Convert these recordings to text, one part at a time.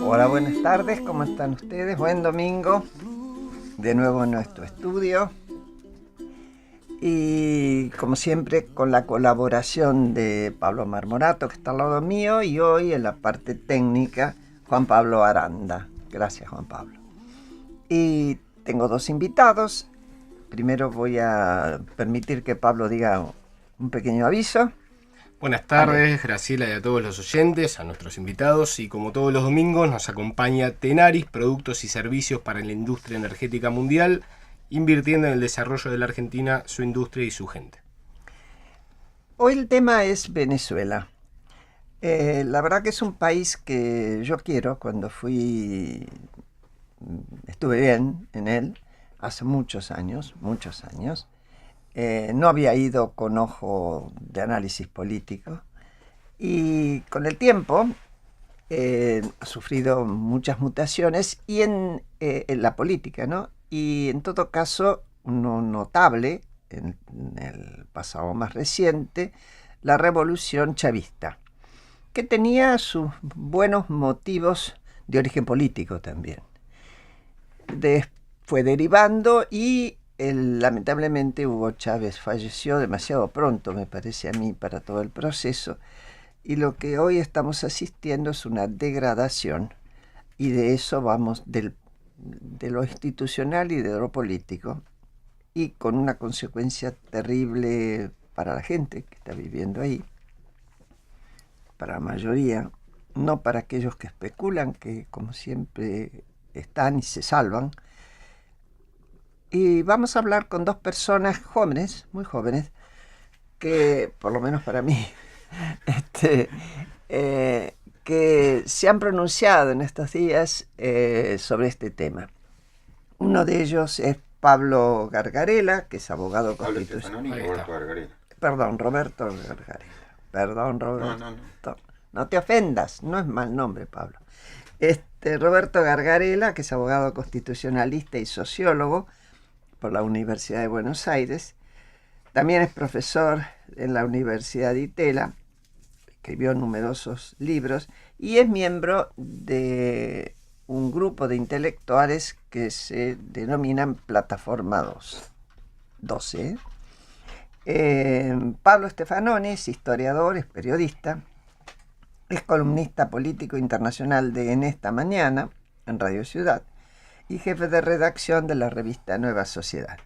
Hola, buenas tardes, ¿cómo están ustedes? Buen domingo, de nuevo en nuestro estudio. Y como siempre, con la colaboración de Pablo Marmorato, que está al lado mío, y hoy en la parte técnica, Juan Pablo Aranda. Gracias, Juan Pablo. Y tengo dos invitados. Primero voy a permitir que Pablo diga un pequeño aviso. Buenas tardes, Graciela, y a todos los oyentes, a nuestros invitados, y como todos los domingos nos acompaña Tenaris, productos y servicios para la industria energética mundial, invirtiendo en el desarrollo de la Argentina, su industria y su gente. Hoy el tema es Venezuela. La verdad que es un país que yo quiero. Cuando estuve bien en él, hace muchos años. No había ido con ojo de análisis político, y con el tiempo ha sufrido muchas mutaciones y en la política, ¿no? Y en todo caso, uno notable en el pasado más reciente, la revolución chavista, que tenía sus buenos motivos de origen político también. Fue derivando y lamentablemente Hugo Chávez falleció demasiado pronto, me parece a mí, para todo el proceso, y lo que hoy estamos asistiendo es una degradación, y de eso vamos de lo institucional y de lo político, y con una consecuencia terrible para la gente que está viviendo ahí, para la mayoría, no para aquellos que especulan, que como siempre están y se salvan. Y vamos a hablar con dos personas jóvenes, muy jóvenes, que por lo menos para mí, que se han pronunciado en estos días sobre este tema. Uno de ellos es Pablo Gargarella, que es abogado constitucional. Roberto Gargarella. Perdón, Roberto. No. No te ofendas, no es mal nombre, Pablo. Roberto Gargarella, que es abogado constitucionalista y sociólogo por la Universidad de Buenos Aires. También es profesor en la Universidad de Itela, escribió numerosos libros y es miembro de un grupo de intelectuales que se denominan Plataforma 12. Pablo Stefanoni es historiador, es periodista, es columnista político internacional de En Esta Mañana, en Radio Ciudad, y jefe de redacción de la revista Nueva Sociedad.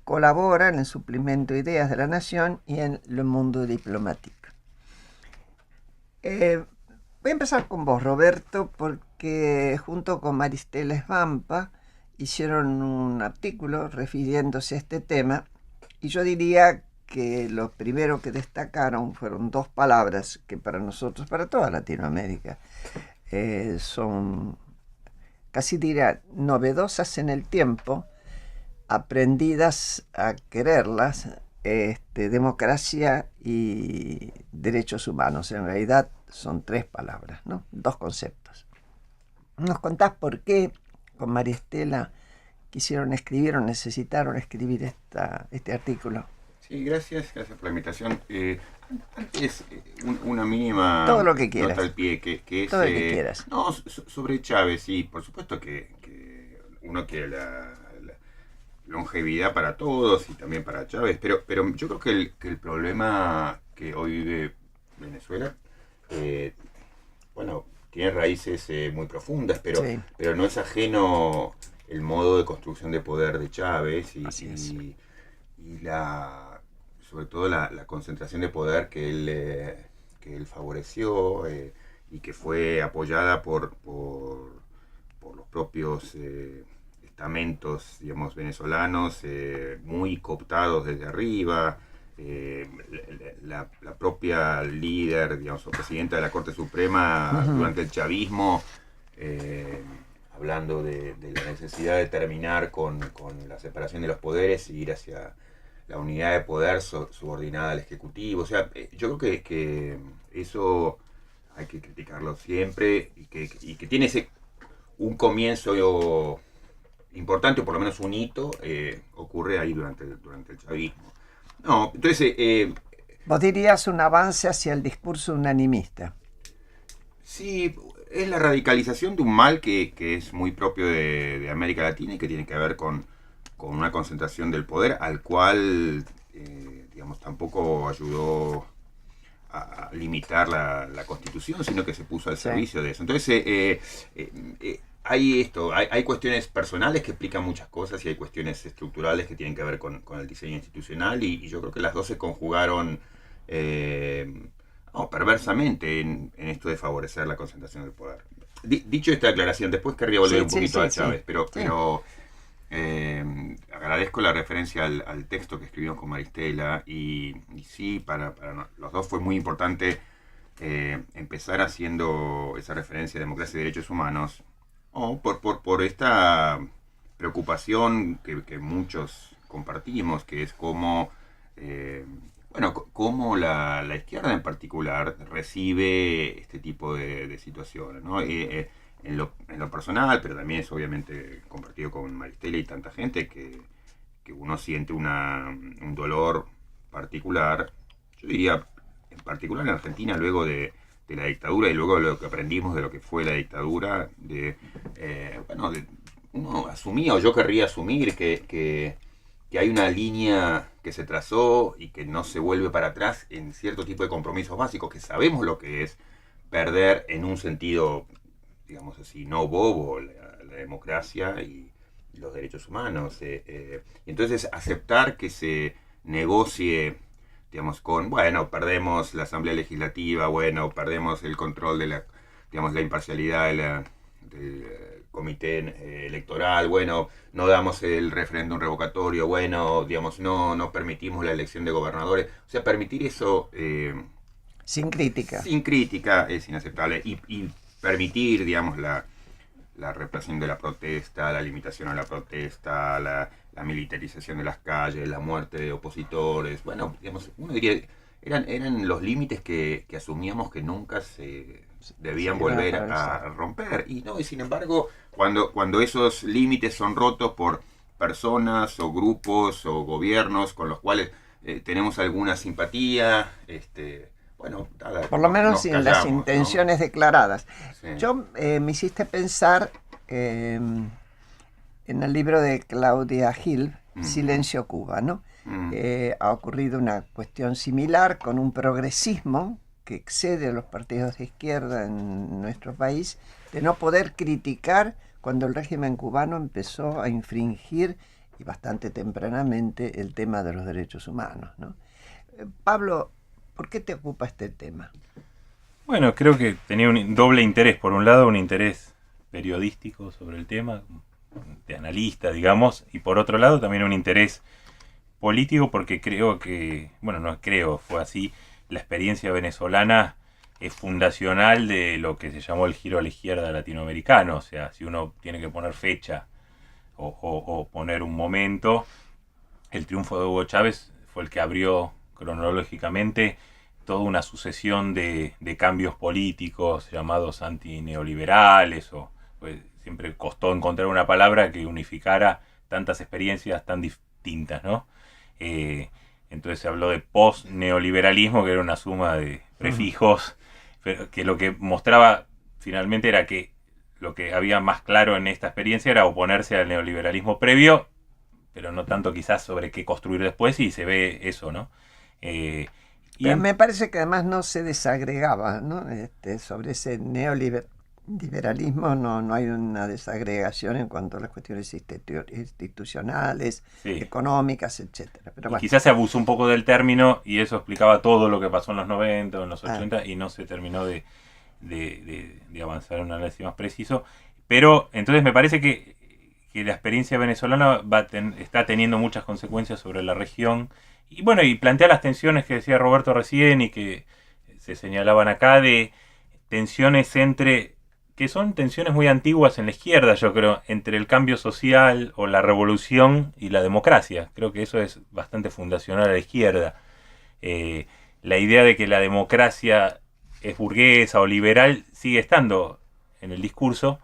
Colabora en el suplemento Ideas de la Nación y en Le Monde Diplomatique. Voy a empezar con vos, Roberto, porque junto con Maristela Svampa hicieron un artículo refiriéndose a este tema, y yo diría que lo primero que destacaron fueron dos palabras que para nosotros, para toda Latinoamérica, son, casi diría, novedosas en el tiempo, aprendidas a quererlas: democracia y derechos humanos. En realidad son tres palabras, ¿no? Dos conceptos. ¿Nos contás por qué con Maristela quisieron escribir o necesitaron escribir este artículo? Sí, gracias por la invitación. Antes, una mínima todo lo que quieras. Nota al pie, que es... Todo lo que quieras. No, sobre Chávez, sí, por supuesto que uno quiere la longevidad para todos y también para Chávez, pero yo creo que el problema que hoy vive Venezuela, tiene raíces muy profundas, pero no es ajeno el modo de construcción de poder de Chávez y sobre todo la concentración de poder que él favoreció y que fue apoyada por los propios estamentos, digamos, venezolanos, muy cooptados desde arriba. La propia líder, digamos, o presidenta de la Corte Suprema durante el chavismo, hablando de la necesidad de terminar con la separación de los poderes y ir hacia la unidad de poder subordinada al Ejecutivo. O sea, yo creo que eso hay que criticarlo siempre y que tiene un comienzo importante, o por lo menos un hito, ocurre ahí durante el chavismo. No, entonces... ¿Vos dirías un avance hacia el discurso unanimista? Sí, es la radicalización de un mal que es muy propio de América Latina y que tiene que ver con una concentración del poder al cual, digamos, tampoco ayudó a limitar la Constitución, sino que se puso al servicio de eso. Entonces, hay cuestiones personales que explican muchas cosas y hay cuestiones estructurales que tienen que ver con el diseño institucional y yo creo que las dos se conjugaron perversamente en esto de favorecer la concentración del poder. Dicho esta aclaración, después querría volver un poquito a Chávez, pero agradezco la referencia al texto que escribimos con Maristela y sí, para los dos fue muy importante empezar haciendo esa referencia a democracia y derechos humanos por esta preocupación que muchos compartimos, que es cómo cómo la izquierda en particular recibe este tipo de situaciones, ¿no? En lo personal, pero también es obviamente compartido con Maristela y tanta gente que uno siente un dolor particular, yo diría en particular en Argentina luego de la dictadura y luego de lo que aprendimos de lo que fue la dictadura, uno asumía, o yo querría asumir que hay una línea que se trazó y que no se vuelve para atrás en cierto tipo de compromisos básicos, que sabemos lo que es perder en un sentido, digamos así, no bobo, la democracia y los derechos humanos. Y entonces aceptar que se negocie, digamos, perdemos la Asamblea Legislativa, perdemos el control de la imparcialidad del comité electoral, no damos el referéndum revocatorio, no permitimos la elección de gobernadores. O sea, permitir eso sin crítica. Sin crítica es inaceptable. Y permitir, digamos, la represión de la protesta, la limitación a la protesta, la militarización de las calles, la muerte de opositores. Digamos, uno diría, eran los límites que asumíamos que nunca se debían volver a romper. Y sin embargo, cuando esos límites son rotos por personas o grupos o gobiernos con los cuales tenemos alguna simpatía, por lo menos sin las intenciones declaradas. Sí. Yo me hiciste pensar en el libro de Claudia Gil, Silencio Cuba, ¿no? Ha ocurrido una cuestión similar con un progresismo que excede a los partidos de izquierda en nuestro país, de no poder criticar cuando el régimen cubano empezó a infringir, y bastante tempranamente, el tema de los derechos humanos, ¿no? Pablo, ¿por qué te ocupa este tema? Bueno, creo que tenía un doble interés. Por un lado, un interés periodístico sobre el tema, de analista, digamos, y por otro lado también un interés político, porque creo que, fue así, la experiencia venezolana es fundacional de lo que se llamó el giro a la izquierda latinoamericano. O sea, si uno tiene que poner fecha o poner un momento, el triunfo de Hugo Chávez fue el que abrió cronológicamente toda una sucesión de cambios políticos llamados antineoliberales, pues, siempre costó encontrar una palabra que unificara tantas experiencias tan distintas, ¿no? Entonces se habló de post-neoliberalismo, que era una suma de prefijos, pero que lo que mostraba finalmente era que lo que había más claro en esta experiencia era oponerse al neoliberalismo previo, pero no tanto quizás sobre qué construir después, y se ve eso, ¿no? Pero me parece que además no se desagregaba, ¿no? Sobre ese neoliberalismo no hay una desagregación en cuanto a las cuestiones institucionales, económicas, etcétera. Pero quizás se abusó un poco del término y eso explicaba todo lo que pasó en los 90 o en los 80 y no se terminó de avanzar en un análisis más preciso. Pero entonces me parece que la experiencia venezolana está teniendo muchas consecuencias sobre la región. Y plantea las tensiones que decía Roberto recién y que se señalaban acá, de tensiones que son tensiones muy antiguas en la izquierda, yo creo, entre el cambio social o la revolución y la democracia. Creo que eso es bastante fundacional a la izquierda. La idea de que la democracia es burguesa o liberal sigue estando en el discurso,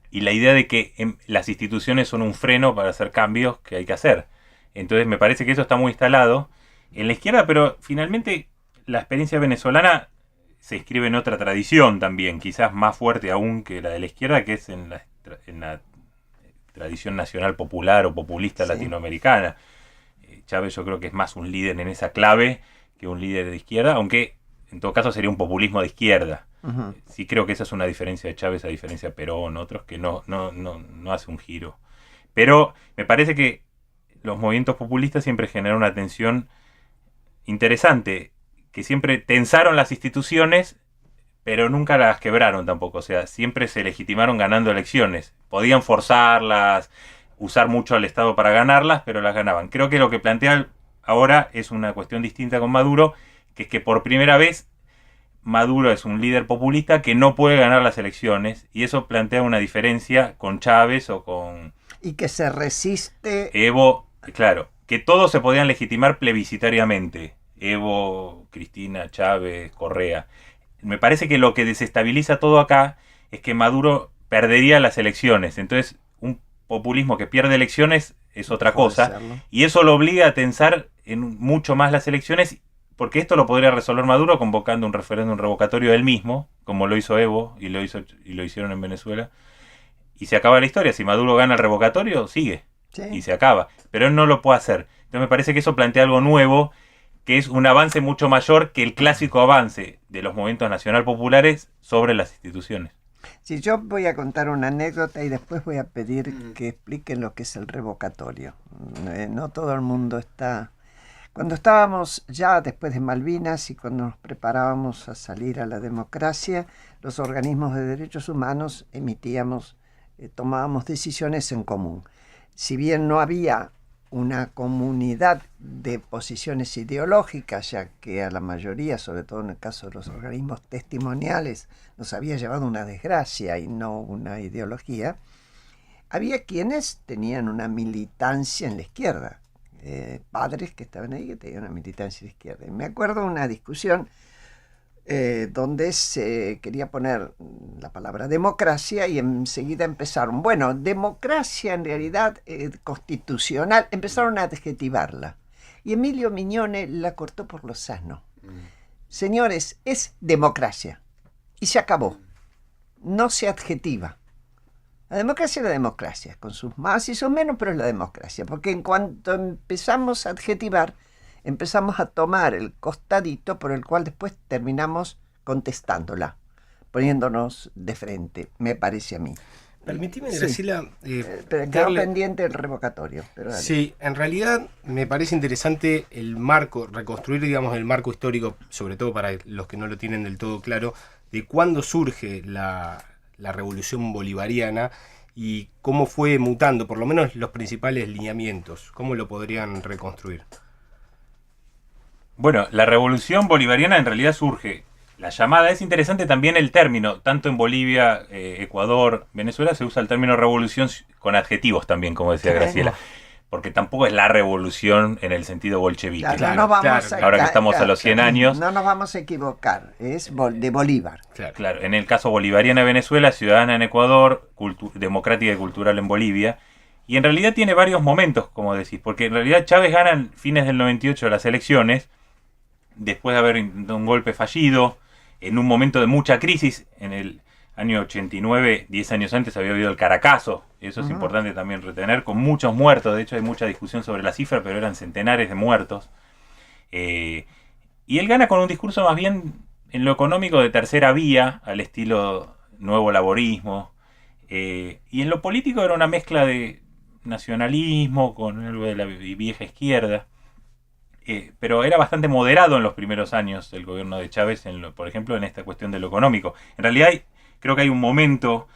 y la idea de que las instituciones son un freno para hacer cambios que hay que hacer. Entonces me parece que eso está muy instalado en la izquierda, pero finalmente la experiencia venezolana se inscribe en otra tradición también, quizás más fuerte aún que la de la izquierda, que es en la tradición nacional popular o populista latinoamericana. Chávez yo creo que es más un líder en esa clave que un líder de izquierda, aunque en todo caso sería un populismo de izquierda. Ujú. Sí creo que esa es una diferencia de Chávez a diferencia de Perón, otros que no hace un giro. Pero me parece que los movimientos populistas siempre generan una tensión interesante, que siempre tensaron las instituciones, pero nunca las quebraron tampoco. O sea, siempre se legitimaron ganando elecciones. Podían forzarlas, usar mucho al Estado para ganarlas, pero las ganaban. Creo que lo que plantea ahora es una cuestión distinta con Maduro, que es que por primera vez Maduro es un líder populista que no puede ganar las elecciones, y eso plantea una diferencia con Chávez o con Y que se resiste. Evo. Claro, que todos se podían legitimar plebiscitariamente. Evo, Cristina, Chávez, Correa. Me parece que lo que desestabiliza todo acá es que Maduro perdería las elecciones. Entonces, un populismo que pierde elecciones es otra Puede cosa. serlo. Y eso lo obliga a tensar mucho más las elecciones, porque esto lo podría resolver Maduro convocando un referéndum revocatorio él mismo, como lo hizo Evo y lo hicieron en Venezuela. Y se acaba la historia. Si Maduro gana el revocatorio, sigue. Sí. Y se acaba. Pero él no lo puede hacer. Entonces me parece que eso plantea algo nuevo, que es un avance mucho mayor que el clásico avance de los movimientos nacional populares sobre las instituciones. Si yo voy a contar una anécdota y después voy a pedir que expliquen lo que es el revocatorio. No todo el mundo está... Cuando estábamos ya después de Malvinas y cuando nos preparábamos a salir a la democracia, los organismos de derechos humanos tomábamos decisiones en común. Si bien no había una comunidad de posiciones ideológicas, ya que a la mayoría, sobre todo en el caso de los organismos testimoniales, nos había llevado una desgracia y no una ideología, había quienes tenían una militancia en la izquierda, padres que estaban ahí que tenían una militancia en la izquierda. Y me acuerdo de una discusión donde se quería poner la palabra democracia y enseguida empezaron, bueno, democracia en realidad constitucional, empezaron a adjetivarla. Y Emilio Mignone la cortó por lo sano. Señores, es democracia. Y se acabó. No se adjetiva. La democracia es la democracia, con sus más y sus menos, pero es la democracia. Porque en cuanto empezamos a adjetivar, empezamos a tomar el costadito por el cual después terminamos contestándola, poniéndonos de frente, me parece a mí. Permitime, Sí. Graciela, Pero quedó pendiente el revocatorio. Pero dale. Sí, en realidad me parece interesante el marco, reconstruir, digamos, el marco histórico, sobre todo para los que no lo tienen del todo claro, de cuándo surge la revolución bolivariana y cómo fue mutando, por lo menos los principales lineamientos. ¿Cómo lo podrían reconstruir? Bueno, la revolución bolivariana en realidad surge. La llamada, es interesante también el término, tanto en Bolivia, Ecuador, Venezuela se usa el término revolución con adjetivos también, como decía Graciela, porque tampoco es la revolución en el sentido bolchevique. Claro, Claro, no vamos claro. Ahora que estamos a los 100 años. No nos vamos a equivocar, es de Bolívar. Claro, en el caso bolivariana de Venezuela, ciudadana en Ecuador, democrática y cultural en Bolivia. Y en realidad tiene varios momentos, como decís, porque en realidad Chávez gana en fines del 98 las elecciones, después de haber intentado un golpe fallido, en un momento de mucha crisis. En el año 89, 10 años antes, había habido el Caracazo, eso es importante también retener, con muchos muertos. De hecho hay mucha discusión sobre la cifra, pero eran centenares de muertos. Y él gana con un discurso más bien en lo económico de tercera vía, al estilo nuevo laborismo, y en lo político era una mezcla de nacionalismo con algo de la vieja izquierda. Pero era bastante moderado en los primeros años del gobierno de Chávez, por ejemplo, en esta cuestión de lo económico. En realidad creo que hay un momento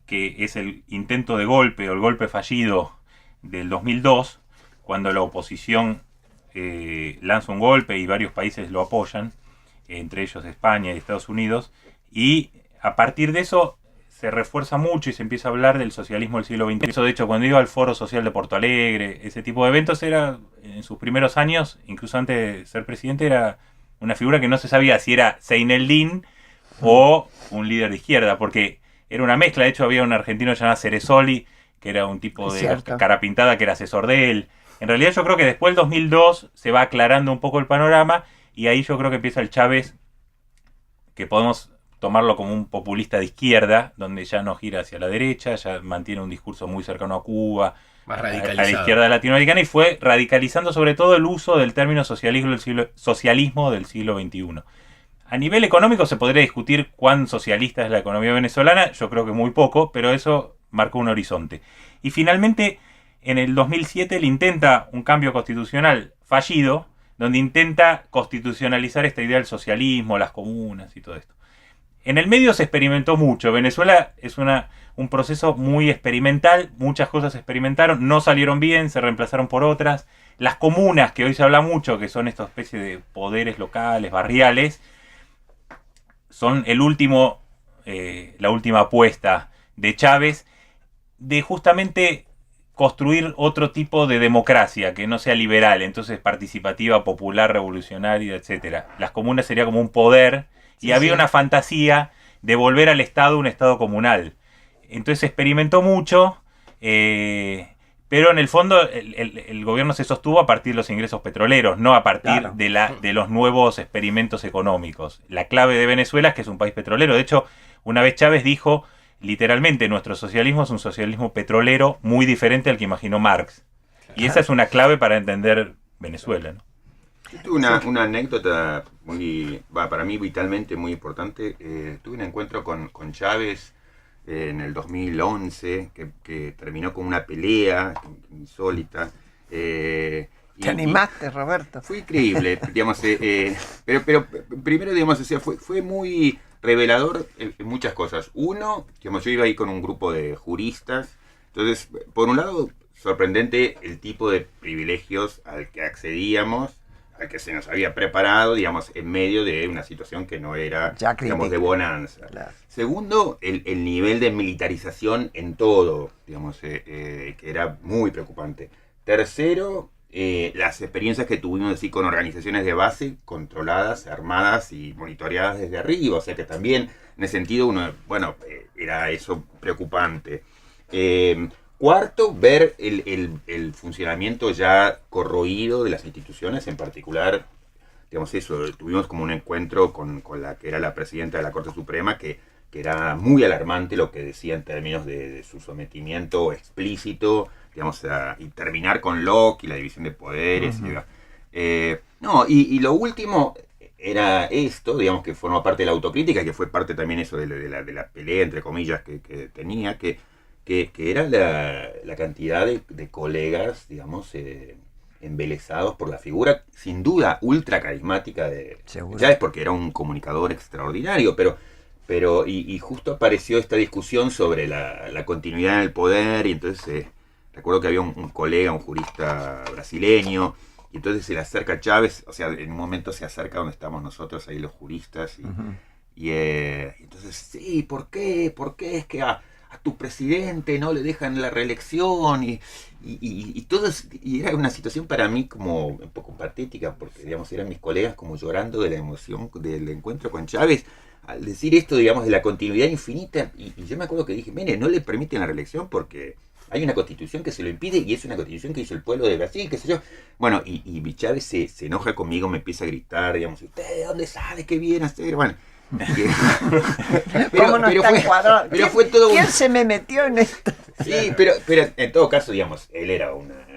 que es el intento de golpe o el golpe fallido del 2002, cuando la oposición lanza un golpe y varios países lo apoyan, entre ellos España y Estados Unidos, y a partir de eso se refuerza mucho y se empieza a hablar del socialismo del siglo XXI. Eso, de hecho, cuando iba al Foro Social de Porto Alegre, ese tipo de eventos, era en sus primeros años, incluso antes de ser presidente, era una figura que no se sabía si era Seineldin o un líder de izquierda, porque era una mezcla. De hecho, había un argentino llamado Ceresoli, que era un tipo de cara pintada, que era asesor de él. En realidad yo creo que después del 2002 se va aclarando un poco el panorama, y ahí yo creo que empieza el Chávez que podemos tomarlo como un populista de izquierda, donde ya no gira hacia la derecha, ya mantiene un discurso muy cercano a Cuba, Más a la radicalizado. izquierda latinoamericana, y fue radicalizando sobre todo el uso del término socialismo del siglo XXI. A nivel económico se podría discutir cuán socialista es la economía venezolana, yo creo que muy poco, pero eso marcó un horizonte. Y finalmente, en el 2007 él intenta un cambio constitucional fallido, donde intenta constitucionalizar esta idea del socialismo, las comunas y todo esto. En el medio se experimentó mucho. Venezuela es un proceso muy experimental, muchas cosas se experimentaron, no salieron bien, se reemplazaron por otras. Las comunas, que hoy se habla mucho, que son esta especie de poderes locales, barriales, son la última apuesta de Chávez de justamente construir otro tipo de democracia que no sea liberal, entonces participativa, popular, revolucionaria, etcétera. Las comunas sería como un poder y había una fantasía de volver al Estado un Estado comunal. Entonces se experimentó mucho, pero en el fondo el gobierno se sostuvo a partir de los ingresos petroleros, no a partir de los nuevos experimentos económicos. La clave de Venezuela es que es un país petrolero. De hecho, una vez Chávez dijo literalmente, nuestro socialismo es un socialismo petrolero muy diferente al que imaginó Marx. Y esa es una clave para entender Venezuela, ¿no? Yo tuve una anécdota para mí vitalmente muy importante. Tuve un encuentro con Chávez en el 2011 que terminó con una pelea insólita. ¿Te animaste, Roberto? Fue increíble, digamos, pero primero, digamos, o sea, fue muy revelador en muchas cosas. Uno, digamos, yo iba ahí con un grupo de juristas, entonces, por un lado, sorprendente el tipo de privilegios al que accedíamos, al que se nos había preparado, digamos, en medio de una situación que no era, digamos, de bonanza. Claro. Segundo, el nivel de militarización en todo, digamos, que era muy preocupante. Tercero, las experiencias que tuvimos así con organizaciones de base controladas, armadas y monitoreadas desde arriba, o sea que también en ese sentido era eso preocupante. Cuarto, ver el funcionamiento ya corroído de las instituciones, en particular, digamos eso, tuvimos como un encuentro con la que era la presidenta de la Corte Suprema, que era muy alarmante lo que decía en términos de su sometimiento explícito, digamos, y terminar con Locke y la división de poderes. Uh-huh. Y lo último era esto, digamos, que formó parte de la autocrítica, que fue parte también eso de la pelea, entre comillas, que tenía, que era la cantidad de colegas, digamos, embelesados por la figura, sin duda, ultra carismática de Chávez, porque era un comunicador extraordinario, pero justo apareció esta discusión sobre la continuidad del poder, y entonces recuerdo que había un colega, un jurista brasileño, y entonces se le acerca a Chávez, o sea, en un momento se acerca donde estamos nosotros, ahí los juristas, y entonces, sí, ¿por qué es que a tu presidente no le dejan la reelección? Y todo y era una situación para mí como un poco patética, porque, digamos, eran mis colegas como llorando de la emoción del encuentro con Chávez, al decir esto, digamos, de la continuidad infinita, y yo me acuerdo que dije, mire, no le permiten la reelección porque hay una constitución que se lo impide, y es una constitución que hizo el pueblo de Brasil, qué sé yo. Bueno, y Chávez se enoja conmigo, me empieza a gritar, digamos, ¿usted de dónde sabe qué viene a hacer? Bueno, pero fue todo ¿quién se me metió en esto? Sí, pero en todo caso, digamos, él era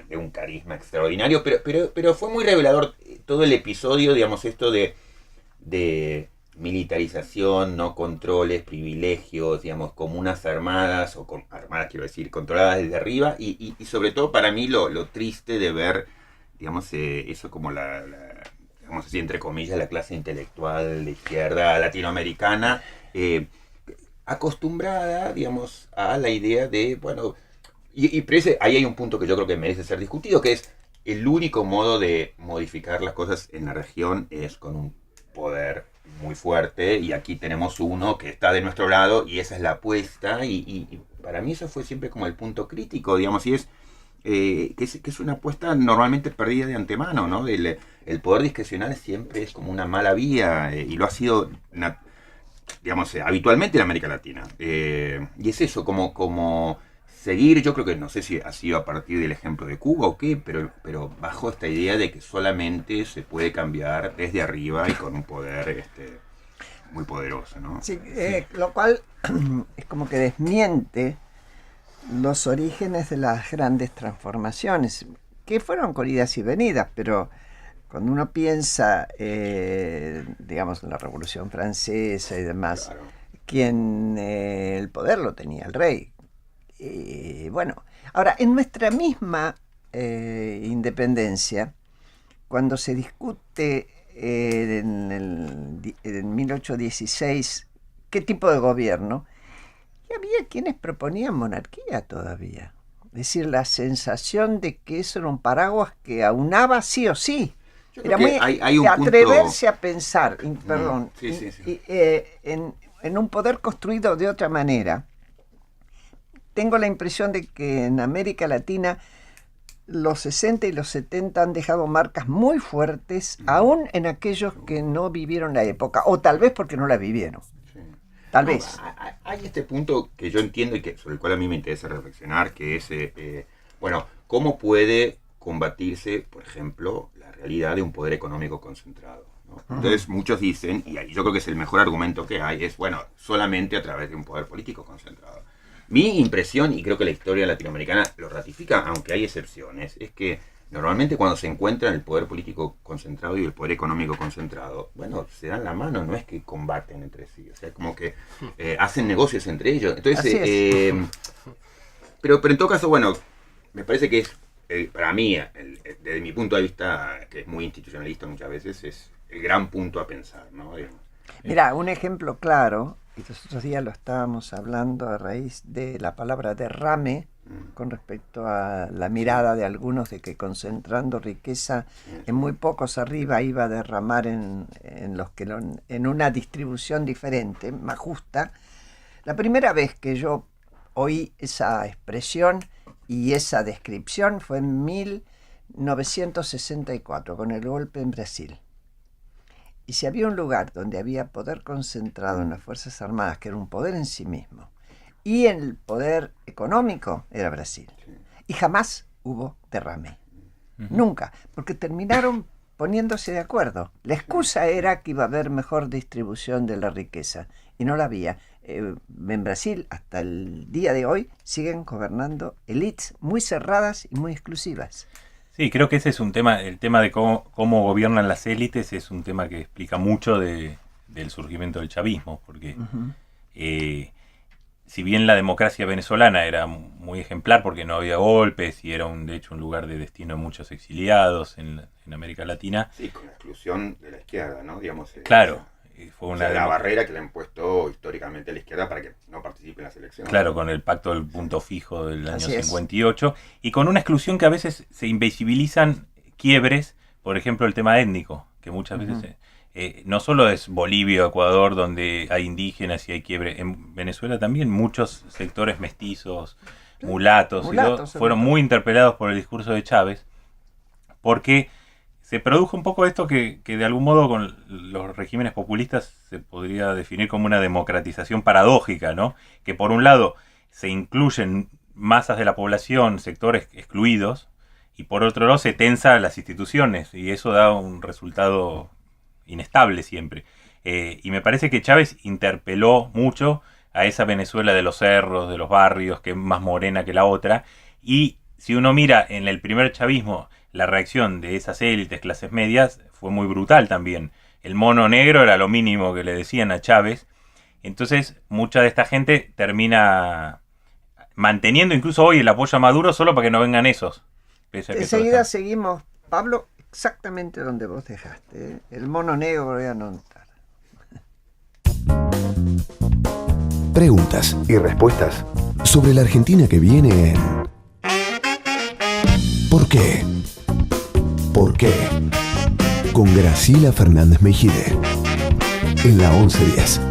de un carisma extraordinario, pero fue muy revelador todo el episodio, digamos, esto de militarización, no controles, privilegios, digamos, comunas armadas, armadas quiero decir, controladas desde arriba, y sobre todo para mí lo triste de ver, digamos, eso como digamos así, entre comillas, la clase intelectual de izquierda latinoamericana, acostumbrada, digamos, a la idea de, bueno, pero ahí hay un punto que yo creo que merece ser discutido, que es el único modo de modificar las cosas en la región es con un poder muy fuerte, y aquí tenemos uno que está de nuestro lado, y esa es la apuesta, y para mí eso fue siempre como el punto crítico, digamos, y es que es una apuesta normalmente perdida de antemano, ¿no? El poder discrecional siempre es como una mala vía, y lo ha sido, digamos, habitualmente en América Latina, y es eso, como seguir, yo creo que no sé si ha sido a partir del ejemplo de Cuba o qué, pero bajo esta idea de que solamente se puede cambiar desde arriba y con un poder muy poderoso, ¿no? Sí, lo cual es como que desmiente los orígenes de las grandes transformaciones, que fueron con idas y venidas, pero cuando uno piensa, digamos, en la Revolución Francesa y demás, Claro. quien el poder lo tenía el rey. Bueno, ahora, en nuestra misma independencia, cuando se discute en 1816 qué tipo de gobierno, y había quienes proponían monarquía todavía. Es decir, la sensación de que eso era un paraguas que aunaba sí o sí. Yo Era creo muy que hay un de atreverse punto... a pensar, perdón, sí. en un poder construido de otra manera. Tengo la impresión de que en América Latina los 60 y los 70 han dejado marcas muy fuertes, aún en aquellos que no vivieron la época, o tal vez porque no la vivieron. Sí. Tal No, vez. Hay este punto que yo entiendo y sobre el cual a mí me interesa reflexionar, que es, bueno, ¿cómo puede combatirse, por ejemplo, la realidad de un poder económico concentrado? ¿No? Entonces muchos dicen, y yo creo que es el mejor argumento que hay, es, bueno, solamente a través de un poder político concentrado. Mi impresión, y creo que la historia latinoamericana lo ratifica, aunque hay excepciones, es que normalmente cuando se encuentran el poder político concentrado y el poder económico concentrado, bueno, se dan la mano, no es que combaten entre sí, o sea, como que hacen negocios entre ellos. Entonces, pero en todo caso, bueno, me parece que es, para mí, desde mi punto de vista, que es muy institucionalista muchas veces, es el gran punto a pensar, ¿no? Mira, un ejemplo claro, y los otros días lo estábamos hablando a raíz de la palabra derrame, con respecto a la mirada de algunos de que concentrando riqueza en muy pocos arriba iba a derramar en los que en una distribución diferente, más justa. La primera vez que yo oí esa expresión y esa descripción fue en 1964, con el golpe en Brasil. Y si había un lugar donde había poder concentrado en las Fuerzas Armadas, que era un poder en sí mismo, y en el poder económico, era Brasil. Y jamás hubo derrame. Nunca. Porque terminaron poniéndose de acuerdo. La excusa era que iba a haber mejor distribución de la riqueza. Y no la había. En Brasil, hasta el día de hoy, siguen gobernando élites muy cerradas y muy exclusivas. Sí, creo que ese es un tema, el tema de cómo gobiernan las élites es un tema que explica mucho del surgimiento del chavismo, porque si bien la democracia venezolana era muy ejemplar porque no había golpes y era de hecho un lugar de destino de muchos exiliados en América Latina. Sí, con la exclusión de la izquierda, ¿no? Digamos, claro. Fue la barrera que le ha impuesto históricamente a la izquierda para que no participe en las elecciones. Claro, con el pacto del punto fijo del año 58 y con una exclusión que a veces se invisibilizan quiebres, por ejemplo el tema étnico, que muchas veces no solo es Bolivia o Ecuador donde hay indígenas y hay quiebre, en Venezuela también muchos sectores mestizos, mulatos fueron muy interpelados por el discurso de Chávez, porque se produjo un poco esto que de algún modo con los regímenes populistas se podría definir como una democratización paradójica, ¿no? Que por un lado se incluyen masas de la población, sectores excluidos, y por otro lado se tensa las instituciones, y eso da un resultado inestable siempre. Y me parece que Chávez interpeló mucho a esa Venezuela de los cerros, de los barrios, que es más morena que la otra, y si uno mira en el primer chavismo, la reacción de esas élites, clases medias, fue muy brutal también. El mono negro era lo mínimo que le decían a Chávez. Entonces, mucha de esta gente termina manteniendo incluso hoy el apoyo a Maduro solo para que no vengan esos. Enseguida seguimos, Pablo, exactamente donde vos dejaste. El mono negro voy a anotar. Preguntas y respuestas sobre la Argentina que viene en ¿Por qué? ¿Por qué? Con Graciela Fernández Mejide en la 1110.